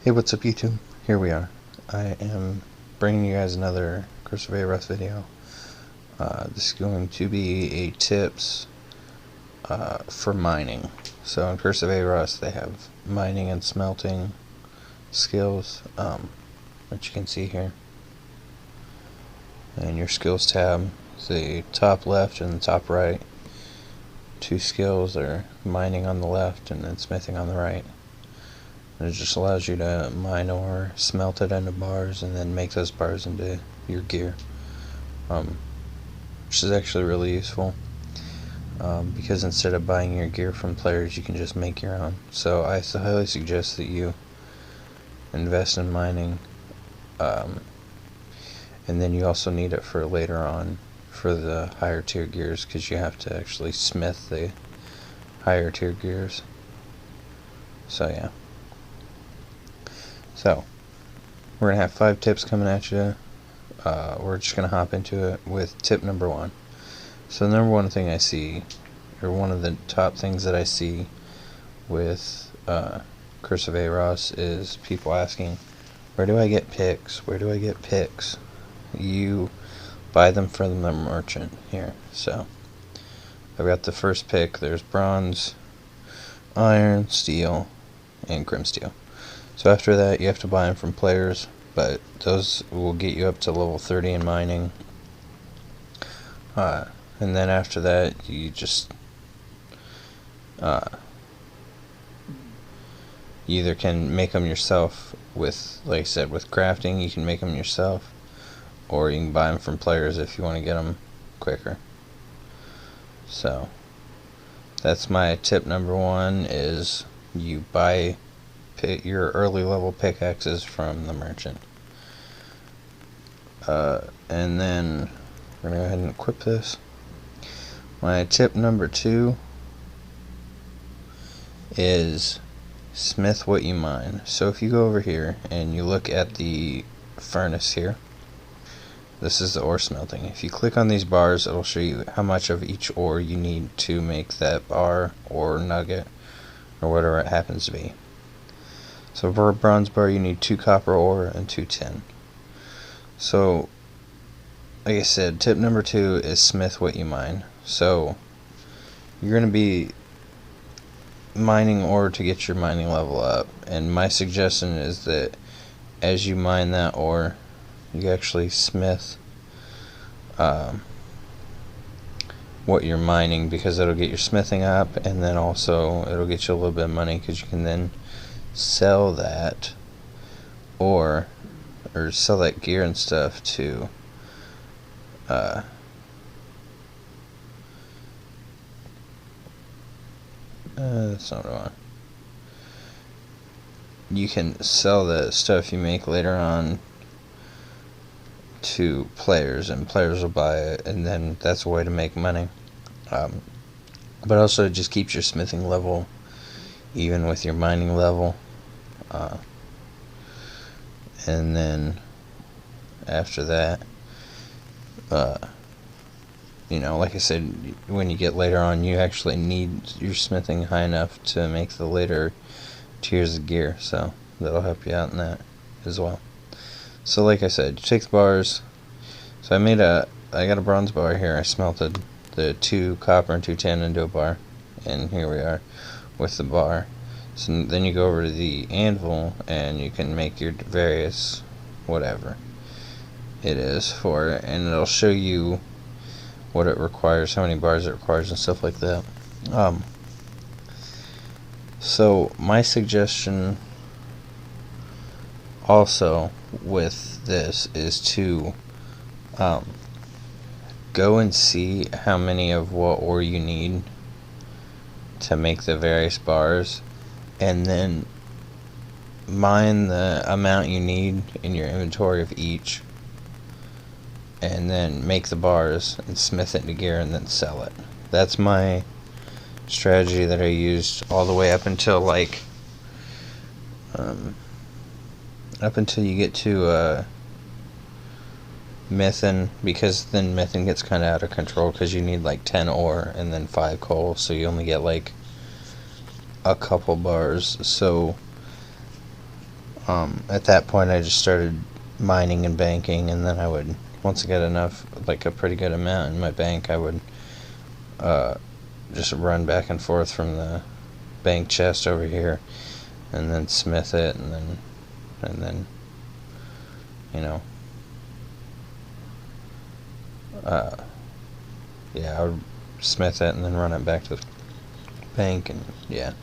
Hey, what's up YouTube? Here we are. I am bringing you guys another Curse of Aros video. This is going to be a tips for mining. So in Curse of Aros they have mining and smelting skills, which you can see here. And your skills tab, the top left and the top right. Two skills are mining on the left and then smithing on the right. And it just allows you to mine ore, smelt it into bars, and then make those bars into your gear. Which is actually really useful. Because instead of buying your gear from players, you can just make your own. So I highly suggest that you invest in mining. And then you also need it for later on for the higher tier gears, because you have to actually smith the higher tier gears. So yeah. So, we're going to have 5 tips coming at you. We're just going to hop into it with tip number 1. So the number 1 thing I see, or one of the top things that I see with Curse of Aros, is people asking, where do I get picks? Where do I get picks? You buy them from the merchant here. So, I've got the first pick. There's bronze, iron, steel, and grim steel. So after that, you have to buy them from players, but those will get you up to level 30 in mining. And then after that, you just you either can make them yourself with, like I said, with crafting. You can make them yourself, or you can buy them from players if you want to get them quicker. So that's my tip number 1: is you buy your early level pickaxes from the merchant. And then we're going to go ahead and equip this. My tip number 2 is smith what you mine. So if you go over here and you look at the furnace here, this is the ore smelting. If you click on these bars, it'll show you how much of each ore you need to make that bar or nugget or whatever it happens to be. So for a bronze bar, you need 2 copper ore and 2 tin. So, like I said, tip number 2 is smith what you mine. So, you're going to be mining ore to get your mining level up. And my suggestion is that as you mine that ore, you actually smith what you're mining, because it'll get your smithing up, and then also it'll get you a little bit of money, because you can then sell that or sell that gear and stuff to that's not what I want. You can sell the stuff you make later on to players, and players will buy it, and then that's a way to make money. But also it just keeps your smithing level even with your mining level. And then after that, you know, like I said, when you get later on, you actually need your smithing high enough to make the later tiers of gear, so that'll help you out in that as well. So like I said, you take the bars. So I got a bronze bar here. I smelted the 2 copper and 2 tin into a bar, and here we are with the bar. So then you go over to the anvil, and you can make your various whatever it is for it, and it'll show you what it requires, how many bars it requires, and stuff like that. So my suggestion also with this is to go and see how many of what ore you need to make the various bars, and then mine the amount you need in your inventory of each, and then make the bars and smith it into gear and then sell it. That's my strategy that I used all the way up until like up until you get to Mythin, because then Mythin gets kind of out of control, because you need like 10 ore and then 5 coal, so you only get like a couple bars. So At that point I just started mining and banking, and then I would, once I got enough, like a pretty good amount in my bank, I would just run back and forth from the bank chest over here, and then smith it, and then you know, yeah, I would smith it and then run it back to the bank, and yeah,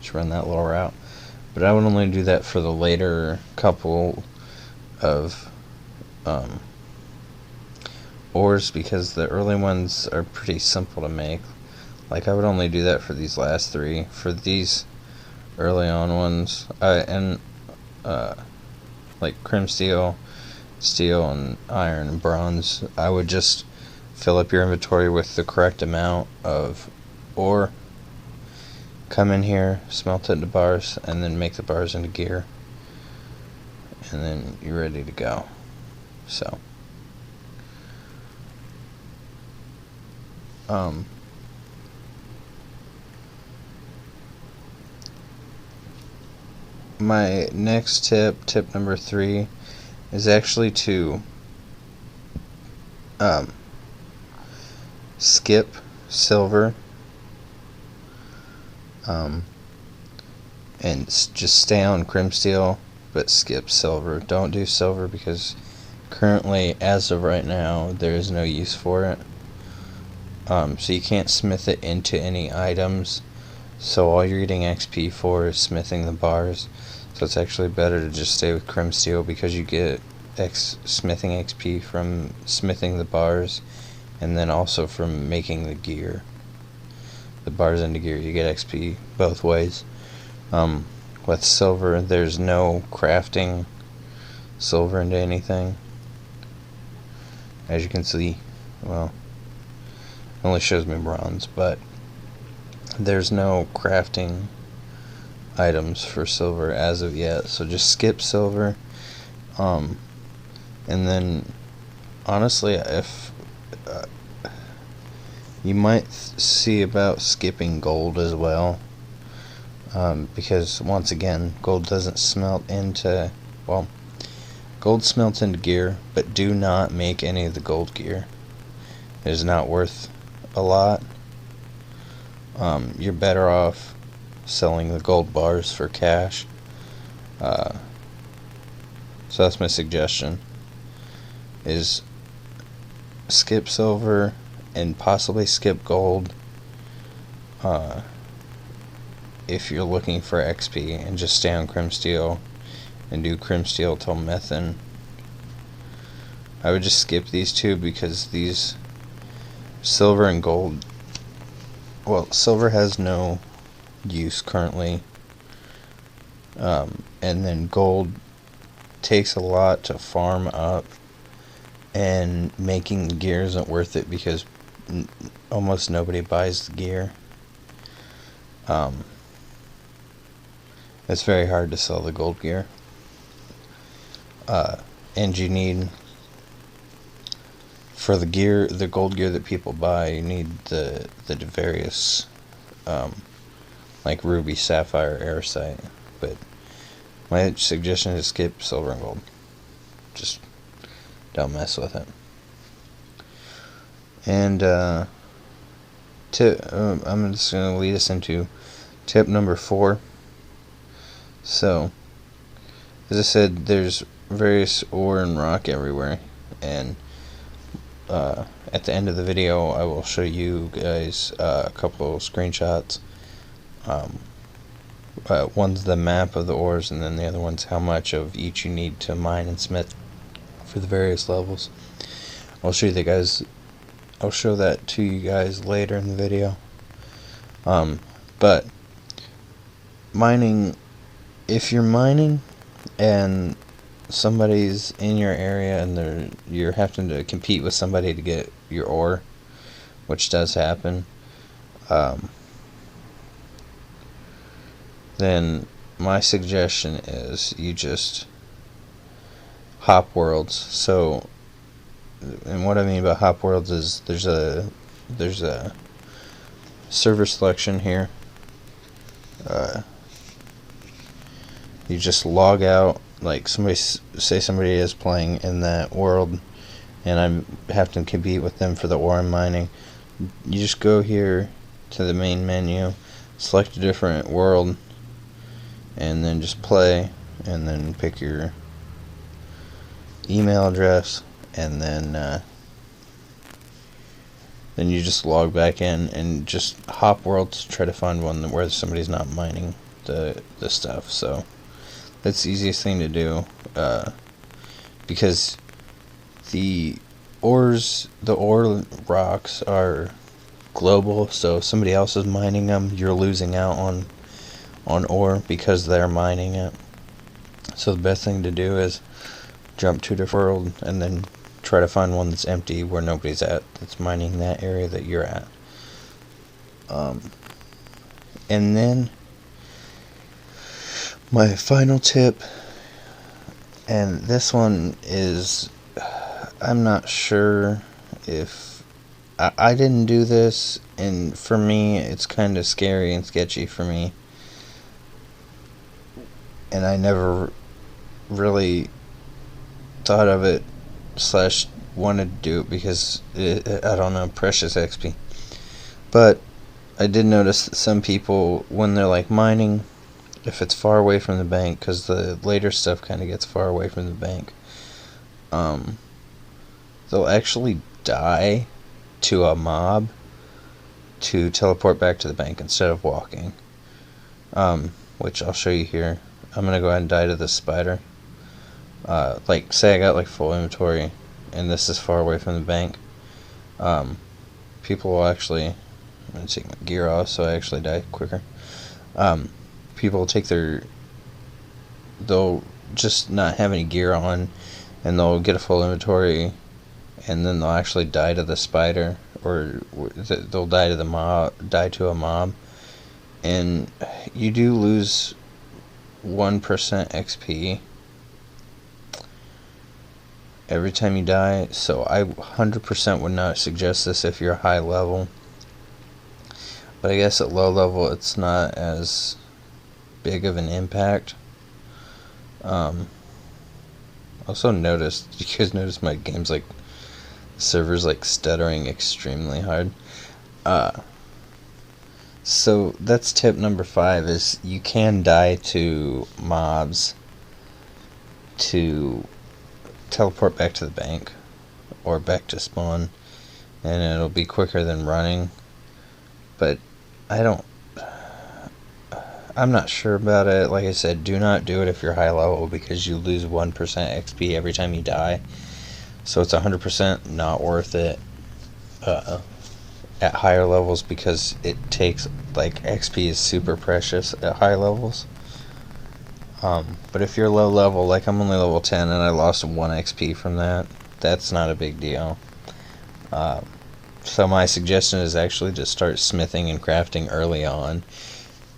just run that little route. But I would only do that for the later couple of ores, because the early ones are pretty simple to make. Like, I would only do that for these last three. For these early on ones, like crim steel, steel, and iron and bronze, I would just fill up your inventory with the correct amount of ore, come in here, smelt it into bars, and then make the bars into gear, and then you're ready to go. So my next tip number 3, is actually to skip silver, and just stay on crim steel, but skip silver. Don't do silver, because currently, as of right now, there is no use for it. So you can't smith it into any items, so all you're getting XP for is smithing the bars. So it's actually better to just stay with crim steel, because you get smithing XP from smithing the bars, and then also from making the gear, the bars into gear. You get XP both ways. With silver, there's no crafting silver into anything, as you can see. Well, it only shows me bronze, but there's no crafting items for silver as of yet, so just skip silver. And then honestly, if you might see about skipping gold as well, because once again, gold doesn't smelt into, well, gold smelts into gear, but do not make any of the gold gear. It is not worth a lot. You're better off selling the gold bars for cash. So that's my suggestion, is skip silver and possibly skip gold if you're looking for XP, and just stay on crim steel and do crim steel till methan. I would just skip these two, because these silver and gold, well, silver has no use currently, and then gold takes a lot to farm up, and making gear isn't worth it, because almost nobody buys the gear. It's very hard to sell the gold gear, and you need, for the gear, the gold gear that people buy, you need the various like ruby, sapphire, aircite. But my suggestion is skip silver and gold. Just don't mess with it. And I'm just going to lead us into tip number 4. So, as I said, there's various ore and rock everywhere, and at the end of the video I will show you guys a couple screenshots. One's the map of the ores, and then the other one's how much of each you need to mine and smith for the various levels. I'll show that to you guys later in the video. But mining, if you're mining and somebody's in your area and you're having to compete with somebody to get your ore, which does happen, then my suggestion is you just hop worlds. So, and what I mean by hop worlds is there's a server selection here, you just log out. Like say somebody is playing in that world, and I have to compete with them for the ore I'm mining. You just go here to the main menu, select a different world, and then just play, and then pick your email address, and then you just log back in and just hop worlds to try to find one where somebody's not mining the stuff. So that's the easiest thing to do, because the ore rocks are global, so if somebody else is mining them, you're losing out on ore because they're mining it. So the best thing to do is jump to a different world and then try to find one that's empty where nobody's at, that's mining that area that you're at. And then my final tip, and this one is, I'm not sure if I didn't do this, and for me it's kind of scary and sketchy for me, and I never really thought of it / wanted to do it because I don't know, precious XP. But I did notice that some people, when they're like mining, if it's far away from the bank, because the later stuff kind of gets far away from the bank, they'll actually die to a mob to teleport back to the bank instead of walking, which I'll show you here. I'm gonna go ahead and die to this spider. Like, say I got like full inventory and this is far away from the bank, people will actually, I'm gonna take my gear off so I actually die quicker. People will take they'll just not have any gear on, and they'll get a full inventory, and then they'll actually die to the spider, or they'll die to a mob, and you do lose 1% XP every time you die. So I 100% would not suggest this if you're high level, but I guess at low level it's not as big of an impact. Also noticed, you guys notice my game's like, server's like stuttering extremely hard. So that's tip number 5, is you can die to mobs to teleport back to the bank or back to spawn, and it'll be quicker than running. But I'm not sure about it. Like I said, do not do it if you're high level, because you lose 1% XP every time you die. So it's 100% not worth it at higher levels, because it takes, like, XP is super precious at high levels. But if you're low level, like I'm only level 10 and I lost 1 XP from that, that's not a big deal. So my suggestion is actually to start smithing and crafting early on,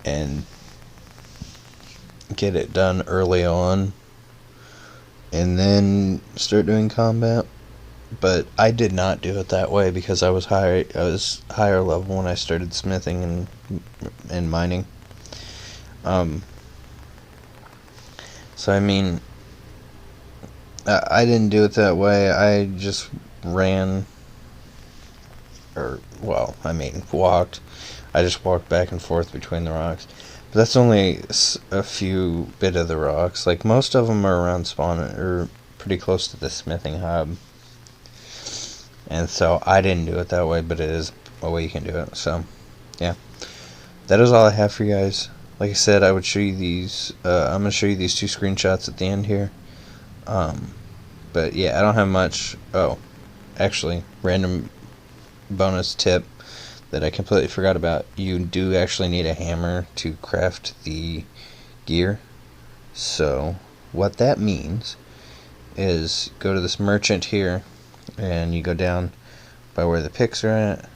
and get it done early on, and then start doing combat. But I did not do it that way, because I was higher level when I started smithing and mining. So I mean, I didn't do it that way. I just ran, walked. I just walked back and forth between the rocks. But that's only a few bit of the rocks. Like, most of them are around spawn, or pretty close to the smithing hub. And so I didn't do it that way, but it is a way you can do it. So, yeah. That is all I have for you guys. Like I said, I would show you these. I'm going to show you these 2 screenshots at the end here. But yeah, I don't have much. Oh, actually, random bonus tip that I completely forgot about. You do actually need a hammer to craft the gear. So what that means is, go to this merchant here, and you go down by where the picks are at.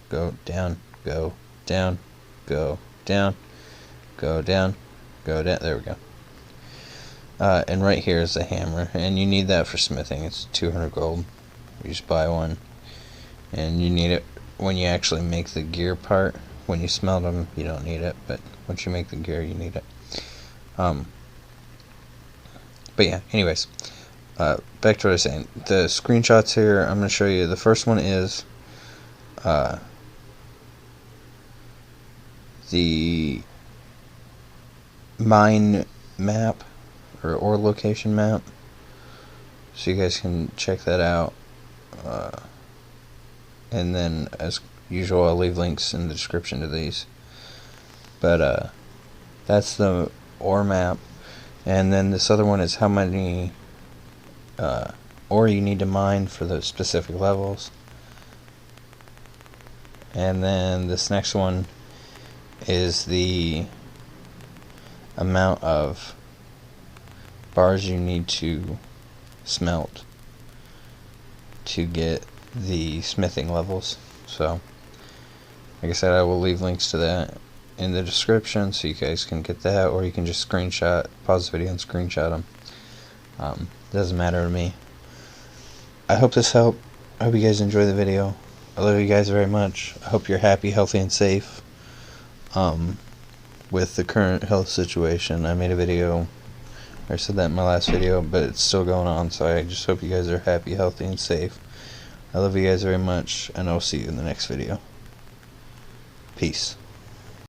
Go down, go down, go down, go down, go down. There we go. And right here is the hammer, and you need that for smithing. It's 200 gold. You just buy one, and you need it when you actually make the gear part. When you smelt them, you don't need it, but once you make the gear, you need it. But yeah, anyways, back to what I was saying. The screenshots here, I'm going to show you. The first one is the mine map or location map, so you guys can check that out. And then, as usual, I'll leave links in the description to these. But that's the ore map. And then this other one is how many ore you need to mine for the specific levels. And then this next one is the amount of bars you need to smelt to get the smithing levels. So, like I said, I will leave links to that in the description so you guys can get that, or you can just pause the video and screenshot them. Doesn't matter to me. I hope this helped. I hope you guys enjoy the video. I love you guys very much. I hope you're happy, healthy, and safe with the current health situation. I made a video, I said that in my last video, but it's still going on, so I just hope you guys are happy, healthy, and safe. I love you guys very much, and I'll see you in the next video. Peace.